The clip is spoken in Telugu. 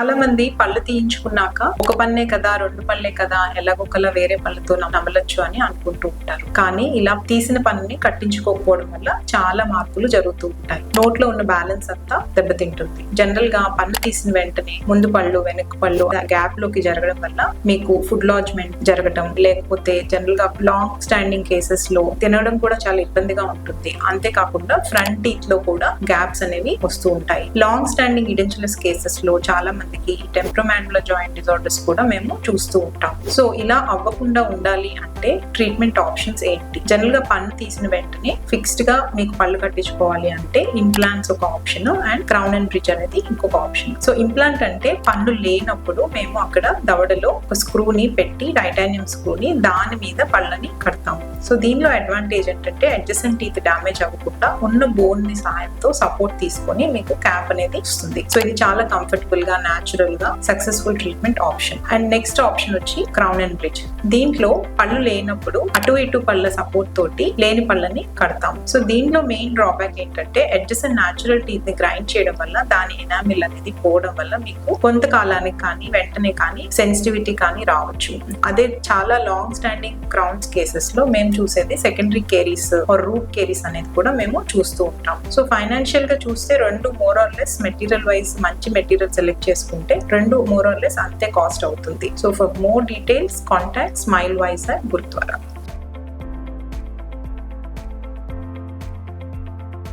చాలా మంది పళ్ళు తీయించుకున్నాక ఒక పన్నే కదా, 2 పళ్ళే కదా, ఎలాగొకలా వేరే పళ్ళతో నమలొచ్చు అని అనుకుంటూ ఉంటారు. కానీ ఇలా తీసిన పన్నుని కట్టించుకోకపోవడం వల్ల చాలా మార్పులు జరుగుతూ ఉంటాయి. నోట్లో ఉన్న బ్యాలెన్స్ అంతా దెబ్బతింటుంది. జనరల్ గా పన్ను తీసిన వెంటనే ముందు పళ్ళు వెనక్కు పళ్ళు గ్యాప్ లోకి జరగడం వల్ల మీకు ఫుడ్ లాడ్జ్మెంట్ జరగడం, లేకపోతే జనరల్ గా లాంగ్ స్టాండింగ్ కేసెస్ లో తినడం కూడా చాలా ఇబ్బందిగా ఉంటుంది. అంతేకాకుండా ఫ్రంట్ టీత్ లో కూడా గ్యాప్స్ అనేవి వస్తూ ఉంటాయి. లాంగ్ స్టాండింగ్ ఇడెన్షులస్ కేసెస్ లో చాలా మందికి టెంపరోమాండిబులర్ జాయింట్ డిజార్డర్స్ కూడా మేము చూస్తూ ఉంటాం. సో ఇలా అవ్వకుండా ఉండాలి అంటే ట్రీట్మెంట్ ఆప్షన్స్ ఏంటి? జనరల్ గా పన్ను తీసిన వెంటనే ఫిక్స్డ్ గా మీకు పళ్ళు కట్టించుకోవాలి అంటే ఇంప్లాంట్స్ ఒక option and crown and bridge అనేది ఇంకొక ఆప్షన్. సో ఇంప్లాంట్ అంటే పన్ను లేనప్పుడు మేము అక్కడ దవడలో ఒక స్క్రూని పెట్టి, టైటానియం స్క్రూని, దాని మీద పళ్ళని కడతాము. సో దీనిలో అడ్వాంటేజ్ ఏంటంటే అడ్జసెంట్ టీత్ డ్యామేజ్ అవ్వకుండా ఉన్న బోన్ ని సహాయంతో సపోర్ట్ తీసుకొని మీకు క్యాప్ అనేది వస్తుంది. సో ఇది చాలా కంఫర్టబుల్ గా, న్యాచురల్ గా successful treatment option. And next option వచ్చి క్రౌన్ అండ్ బ్రిడ్జ్. దీంట్లో పళ్ళు లేనప్పుడు అటు ఇటు పళ్ళ సపోర్ట్ తోటి లేని పళ్ళని కడతాం. సో దీంట్లో మెయిన్ డ్రాబ్యాక్ ఏంటంటే అడ్జసెంట్ న్యాచురల్ టీత్ ని గ్రైండ్ చేయడం వల్ల దాని ఎనామిల్ అనేది పోవడం వల్ల మీకు కొంతకాలానికి కానీ వెంటనే కానీ సెన్సిటివిటీ కానీ రావచ్చు. అదే చాలా లాంగ్ స్టాండింగ్ క్రౌన్స్ కేసెస్ లో మేము చూసేది secondary caries or root caries అనేది కూడా మేము చూస్తూ ఉంటాం. సో ఫైనాన్షియల్ గా చూస్తే రెండు more or less material wise మంచి మెటీరియల్ సెలెక్ట్ చేసుకుంటే రెండు మోర్ ఆర్ లెస్ అంతే కాస్ట్ అవుతుంది. So for more details contact smile wise and gurdwara.